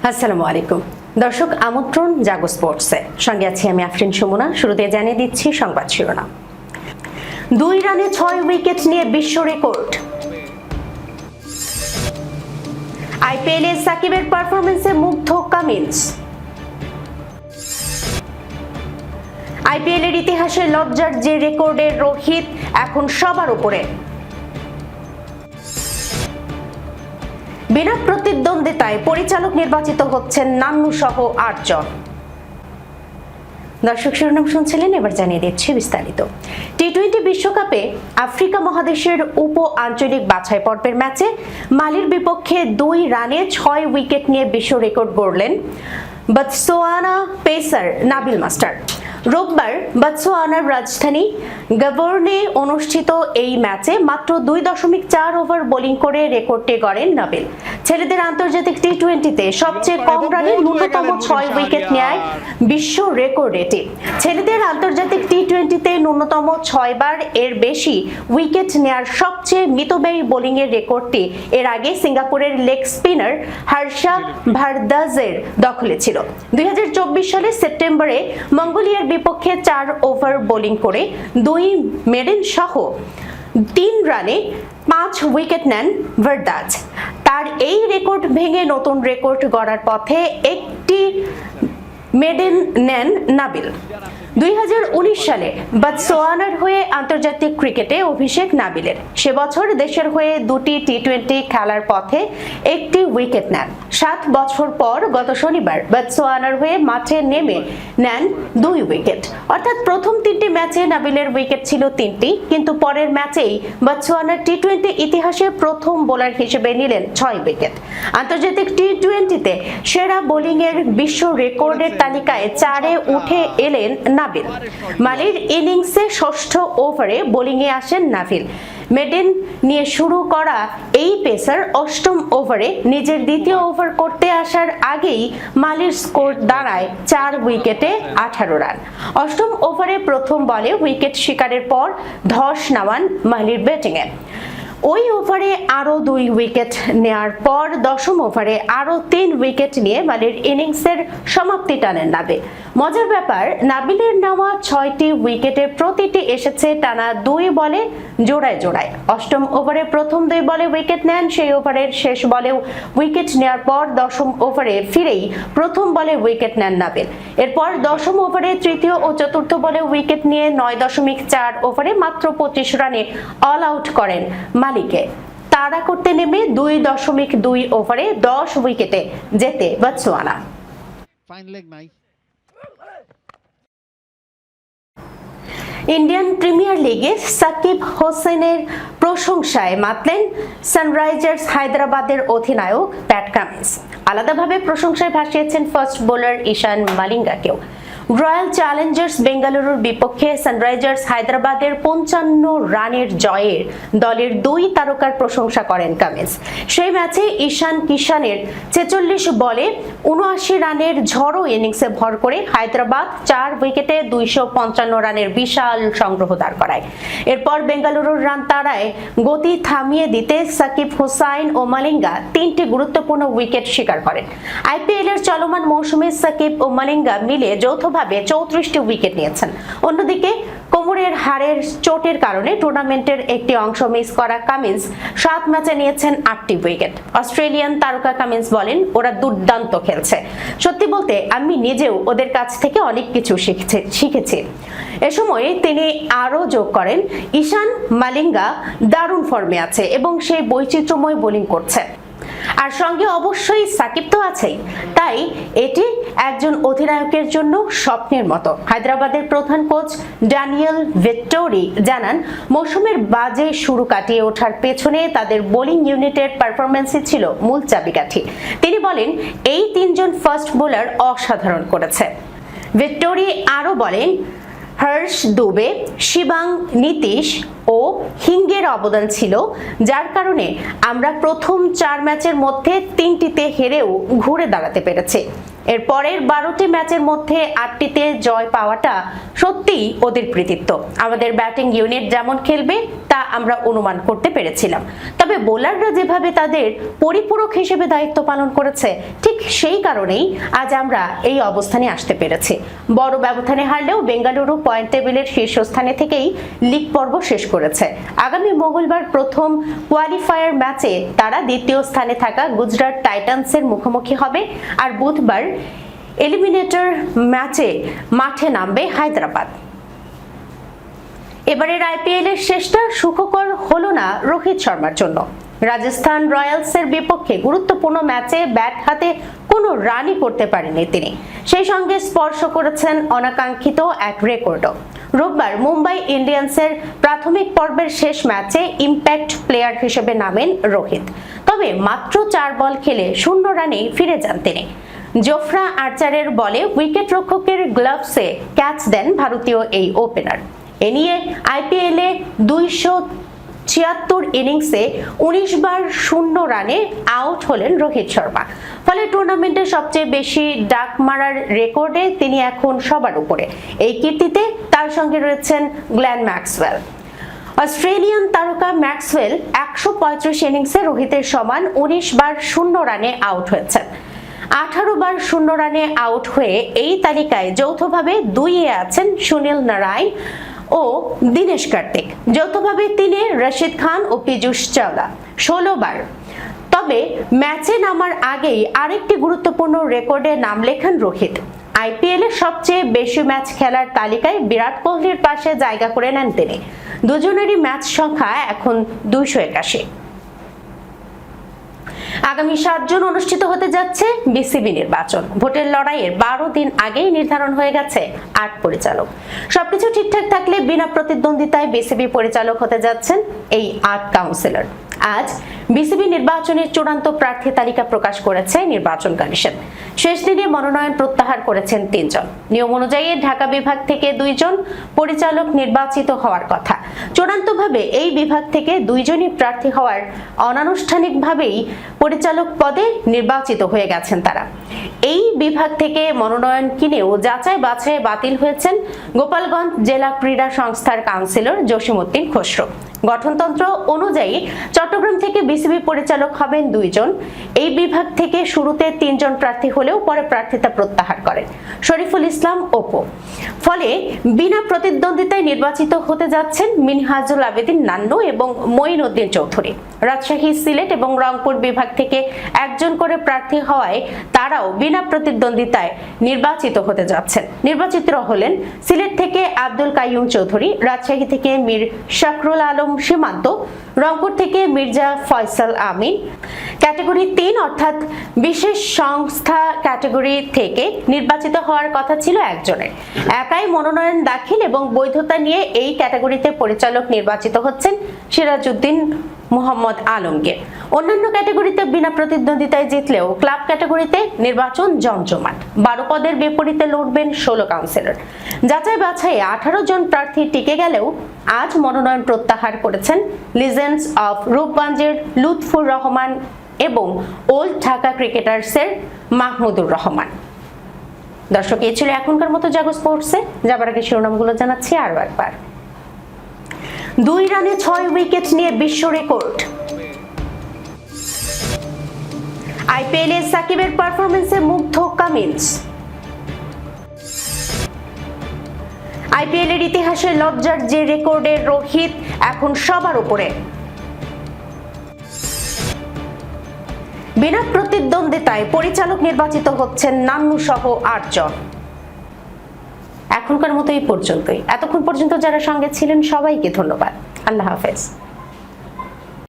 আসসালামু আলাইকুম দর্শক, আমন্ত্রণ জাগো স্পোর্টসে। সঙ্গে আছি আমি আফরিন সুমনা। শুরুতে জানিয়ে দিচ্ছি সংবাদ শিরোনাম। 2 রানে 6 উইকেট নিয়ে বিশ্ব রেকর্ড। আইপিএলে সাকিবের পারফরম্যান্সে মুগ্ধ কামিন্স। আইপিএলের ইতিহাসে লজ্জার যে রেকর্ডের রোহিত এখন সবার উপরে। বিনা প্রতিদ্বন্দ্বিতায় পরিচালক নির্বাচিত হচ্ছেন নান্নু সহ 8 জন। দর্শক শিরোনাম শুনছিলেন, এবার জানিয়ে দিচ্ছি বিস্তারিত। টি-20 বিশ্বকাপে আফ্রিকা মহাদেশের উপ আঞ্চলিক বাছাই পর্বের ম্যাচে মালির বিপক্ষে 2 রানে 6 উইকেট নিয়ে বিশ্ব রেকর্ড গড়লেন বতসোয়ানা পেসার নাবিল মাস্টার। রোববার বতসোয়ানার রাজধানী গাবোর্নে অনুষ্ঠিত এই ম্যাচে মাত্র 2.4 ওভার বোলিং করে রেকর্ডটি গড়েন নাবিল। ছেলেদের আন্তর্জাতিক টি-20তে সবচেয়ে কম রানে ন্যূনতম 6 উইকেট নেয় বিশ্ব রেকর্ড এটি। ছেলেদের আন্তর্জাতিক টি-20তে ন্যূনতম 6 বার এর বেশি উইকেট নেয়ার সবচেয়ে মিতব্যয়ী বোলিংয়ের রেকর্ডটি এর আগে সিঙ্গাপুরের লেগ স্পিনার হর্ষা ভারদাজের দখলে ছিল। 2024 সালের সেপ্টেম্বরে মঙ্গোলিয়ার বিপক্ষে 4 ওভার বোলিং করে 2 মেডেন সহ 3 রানে 5 উইকেট নেন ভারদাজ। তার এই রেকর্ড ভেঙে নতুন রেকর্ড গড়ার পথে একটি মেডেন নেন নাবিল। 2019 সালে বতসোয়ানার হয়ে আন্তর্জাতিক ক্রিকেটে অভিষেক নাবিলের। সে বছর দেশের হয়ে 2টি টি-20 খেলার পথে একটি উইকেট নেন। 7 বছর পর গত শনিবার বতসোয়ানার হয়ে মাঠে নেমে নেন 2 উইকেট। অর্থাৎ প্রথম 3টি ম্যাচে নাবিলের উইকেট ছিল 3টি, কিন্তু পরের ম্যাচেই বতসোয়ানার টি-20 ইতিহাসে প্রথম বোলার হিসেবে নিলেন 6 উইকেট। আন্তর্জাতিক টি-20তে সেরা বোলিংয়ের বিশ্ব রেকর্ডের তালিকায় 4-এ উঠে এলেন নাবিল। মালির ইনিংসে 6ষ্ঠ ওভারে বোলিংয়ে আসেন নাবিল। মেডেন নিয়ে শুরু করা এই পেসার 8ম ওভারে নিজের দ্বিতীয় ওভার করতে আসার আগেই মালির স্কোর দাঁড়ায় 4 উইকেটে 18 রান। 8ম ওভারে প্রথম বলে উইকেট শিকারের পর ধস নামান মালির ব্যাটিংয়ে। ওই ওভারে আরো 2 উইকেট নেয়ার পর 10ম ওভারে আরো 3 উইকেট নিয়ে মালির ইনিংসের সমাপ্তি টানেন নাবিল। মজার ব্যাপার, নাবিলের নেওয়া 6টি উইকেটে প্রতিটি এসেছে টানা 2 বলে জোড়ায় জোড়ায়। 8ম ওভারে প্রথম 2 বলে উইকেট নেন, সেই ওভারের শেষ বলেও উইকেট নেওয়ার পর 10ম ওভারে ফিরেই প্রথম বলে উইকেট নেন নাবিল। এরপর 10ম ওভারে তৃতীয় ও চতুর্থ বলে উইকেট নিয়ে 9.4 ওভারে মাত্র 25 রানে অল আউট করেন মালিকে। তাড়া করতে নেমে 2.2 ওভারে 10 উইকেটে জেতে বতসোয়ানা। ইন্ডিয়ান প্রিমিয়ার লিগে সাকিব হোসেনের প্রশংসায় মাতলেন সানরাইজার্স হায়দ্রাবাদের অধিনায়ক প্যাট কামিন্স। আলাদাভাবে প্রশংসায় ভাসিয়েছেন ফাস্ট বোলার ঈশান মালিঙ্গাকেও। রয়্যাল চ্যালেঞ্জার্স বেঙ্গালুরুর বিপক্ষে সানরাইজার্স হায়দ্রাবাদের 55 রানের জয়ের দলের 2 তারকার প্রশংসা করেন কামিন্স। সেই ম্যাচে ঈশান কিষানের 46 বলে 79 রানের ঝড়ো ইনিংসে ভর করে হায়দ্রাবাদ 4 উইকেটে 255 রানের বিশাল সংগ্রহ দাঁড় করায়। এরপর বেঙ্গালুরুর রান তাড়ায় গতি থামিয়ে দিতে সাকিব হোসাইন ও মালিঙ্গা 3টি গুরুত্বপূর্ণ উইকেট শিকার করেন। আইপিএলের চলমান মৌসুমে সাকিব ও মালিঙ্গা মিলে যৌথভাবে 34টি উইকেট নিয়েছেন। অন্যদিকে কোমরের হাড়ের চোটের কারণে টুর্নামেন্টের একটি অংশ মিস করা কামিন্স 7 ম্যাচে নিয়েছেন 8টি উইকেট। অস্ট্রেলিয়ান তারকা কামিন্স বলেন, ওরা দুর্দান্ত খেলছে। সত্যি বলতে আমি নিজেও ওদের কাছ থেকে অনেক কিছু শিখেছি। এ সময় তিনি আরো যোগ করেন, ঈশান মালিঙ্গা দারুণ ফর্মে আছে এবং সেই বৈচিত্র্যময় বোলিং করছে। আর সঙ্গে অবশ্যই সাকিব তো আছেই, তাই এটি একজন অধিনায়কের জন্য স্বপ্নের মতো। হায়দ্রাবাদের প্রধান কোচ ড্যানিয়েল ভিট্টোরি জানান, মৌসুমের বাজে শুরু কাটিয়ে ওঠার পেছনে তাদের বোলিং ইউনিটের পারফরম্যান্সই ছিল মূল চাবিকাঠি। তিনি বলেন, এই 3 জন ফাস্ট বোলার অসাধারণ করেছে। ভিট্টোরি আরো বলেন, হর্ষ দুবে, শিবাং নীতিশ ও হিঙ্গের অবদান ছিল, যার কারণে আমরা প্রথম 4 ম্যাচের মধ্যে 3টিতে হেরেও ঘুরে দাঁড়াতে পেরেছি। এর পরের 12টি ম্যাচের মধ্যে 8টিতে জয় পাওয়াটা সত্যিই ওদের কৃতিত্ব। আমাদের ব্যাটিং ইউনিট যেমন খেলবে তা আমরা অনুমান করতে পেরেছিলাম, তবে বোলাররা যেভাবে তাদের পরিপূরক হিসেবে দায়িত্ব পালন করেছে ঠিক সেই কারণেই আজ আমরা এই অবস্থানে আসতে পেরেছি। বড় ব্যবধানে হারলেও বেঙ্গালুরু পয়েন্ট টেবিলের শীর্ষস্থানে থেকেই লীগ পর্ব শেষ করেছে। আগামী মঙ্গলবার প্রথম কোয়ালিফায়ার ম্যাচে তারা দ্বিতীয় স্থানে থাকা গুজরাট টাইটান্সের মুখোমুখি হবে, আর বুধবার এলিমিনেটর ম্যাচে মাঠে নামবে হায়দ্রাবাদ। এবারের আইপিএল এর শেষটা সুখকর হলো না রোহিত শর্মার জন্য। রাজস্থান রয়্যালসের বিপক্ষে গুরুত্বপূর্ণ ম্যাচে ব্যাট হাতে কোনো রানই করতে পারেননি তিনি, সেই সঙ্গে স্পর্শ করেছেন অনাকাঙ্ক্ষিত এক রেকর্ডও। রোববার মুম্বাই ইন্ডিয়ান্সের প্রাথমিক পর্বের শেষ ম্যাচে ইম্প্যাক্ট প্লেয়ার হিসেবে নামেন রোহিত, তবে মাত্র 4 বল খেলে 0 রানেই ফিরে যান তিনি। জোফরা আর্চারের বলে উইকেট রক্ষকের গ্লাভসে ক্যাচ দেন ভারতীয় এই ওপেনার। এ নিয়ে আইপিএল এ 276 ইনিংসে 19 বার 0 রানে আউট হলেন রোহিত শর্মা। ফলে টুর্নামেন্টের সবচেয়ে বেশি ডাক মারার রেকর্ডে তিনি এখন সবার উপরে। এই কীর্তিতে তার সঙ্গে রয়েছেন গ্লেন ম্যাক্সওয়েল। অস্ট্রেলিয়ান তারকা ম্যাক্সওয়েল 135 ইনিংসে রোহিতের সমান 19 বার 0 রানে আউট হয়েছেন। 18 বার 0 রানে আউট হয়ে এই তালিকায় যৌথভাবে 2-এ আছেন সুনীল নারায়ণ ও দীনেশ কার্তিক। যৌথভাবে 3-এ রশিদ খান ও পীযূষ চাওলা 16 বার। তবে ম্যাচে নামার আগেই আরেকটি গুরুত্বপূর্ণ রেকর্ডে নাম লেখান রোহিত। আইপিএল এর সবচেয়ে বেশি ম্যাচ খেলার তালিকায় বিরাট কোহলির পাশে জায়গা করে নেন তিনি। দুজনেরই ম্যাচ সংখ্যা এখন 281। আগামী 7 জুন অনুষ্ঠিত হতে যাচ্ছে বিসিবি নির্বাচন। ভোটের লড়াইয়ের 12 দিন আগেই নির্ধারণ হয়ে গেছে 8 পরিচালক। সবকিছু ঠিকঠাক থাকলে বিনা প্রতিদ্বন্দ্বিতায় বিসিবি পরিচালক হতে যাচ্ছেন এই 8 কাউন্সিলর। আজ বিসিবি নির্বাচনের চূড়ান্ত প্রার্থী তালিকা প্রকাশ করেছে নির্বাচন কমিশন। শেষ দিনে মনোনয়ন প্রত্যাহার করেছেন 3 জন। নিয়ম অনুযায়ী ঢাকা বিভাগ থেকে 2 জন পরিচালক নির্বাচিত হওয়ার কথা। চূড়ান্তভাবে এই বিভাগ থেকে 2 জনই প্রার্থী হওয়ার অনানুষ্ঠানিকভাবেই পরিচালক পদে নির্বাচিত হয়ে গেছেন তারা। এই বিভাগ থেকে মনোনয়ন কিনেও যাচাই বাছাই বাতিল হয়েছেন গোপালগঞ্জ জেলা ক্রীড়া সংস্থার কাউন্সিলর জসিমউদ্দিন খসরু। গঠনতন্ত্র অনুযায়ী চট্টগ্রাম থেকে বিসিবি পরিচালক হবেন 2 জন। এই বিভাগ থেকে শুরুতে 3 জন প্রার্থী হলেও পরে প্রার্থিতা প্রত্যাহার করেন শরীফুল ইসলাম অপু। ফলে বিনা প্রতিদ্বন্দ্বিতায় নির্বাচিত হতে যাচ্ছেন মিনহাজুল আবেদিন নান্নু এবং মঈনউদ্দিন চৌধুরী। রাজশাহী, সিলেট এবং রংপুর বিভাগ থেকে 1 জন করে প্রার্থী হওয়ায় তারাও বিনা প্রতিদ্বন্দ্বিতায় নির্বাচিত হতে যাচ্ছেন। নির্বাচিতরা হলেন সিলেট থেকে আব্দুল কাইয়ুম চৌধুরী, রাজশাহী থেকে মীর শাকরুল আলম সীমান্ত, রংপুর থেকে মির্জা ফয়সাল আমিন। ক্যাটাগরি 3 অর্থাৎ বিশেষ সংস্থা ক্যাটাগরি থেকে নির্বাচিত হওয়ার কথা ছিল 1 জনের। একাই মনোনয়ন দাখিল এবং বৈধতা নিয়ে এই ক্যাটাগরিতে পরিচালক নির্বাচিত হচ্ছেন সিরাজউদ্দিন মোহাম্মদ আলমগীর। অন্যান্য ক্যাটাগরিতে বিনা প্রতিদ্বন্দ্বিতায় জিতলেও ক্লাব ক্যাটাগরিতে নির্বাচন জমজমাট। 12 পদের বিপরীতে লড়বেন 16 কাউন্সিলর। যাচাই বাছাই 18 জন প্রার্থী টিকে গেলেও আজ মনোনয়ন প্রত্যাহার করেছেন লিজেন্ডস অফ রূপগঞ্জের লুৎফুর রহমান এবং ওল্ড ঢাকা ক্রিকেটার্সের মাহমুদুর রহমান। দর্শক, এই ছিল এখনকার মতো জাগো স্পোর্টসে। যাবার আগে শিরোনামগুলো জানাচ্ছি আরো একবার। 2 রানে 6 উইকেট নিয়ে বিশ্ব রেকর্ড। আইপিএল এ সাকিবের পারফরম্যান্সে মুগ্ধ কামিন্স। আইপিএল এর ইতিহাসে লজ্জার যে রেকর্ডে রোহিত এখন সবার উপরে। বিনা প্রতিদ্বন্দ্বিতায় পরিচালক নির্বাচিত হচ্ছেন নান্নু সহ 8 জন। এখনকার মতো এই পর্যন্তই। এতক্ষণ পর্যন্ত যারা সঙ্গে ছিলেন সবাইকে ধন্যবাদ। আল্লাহ হাফেজ।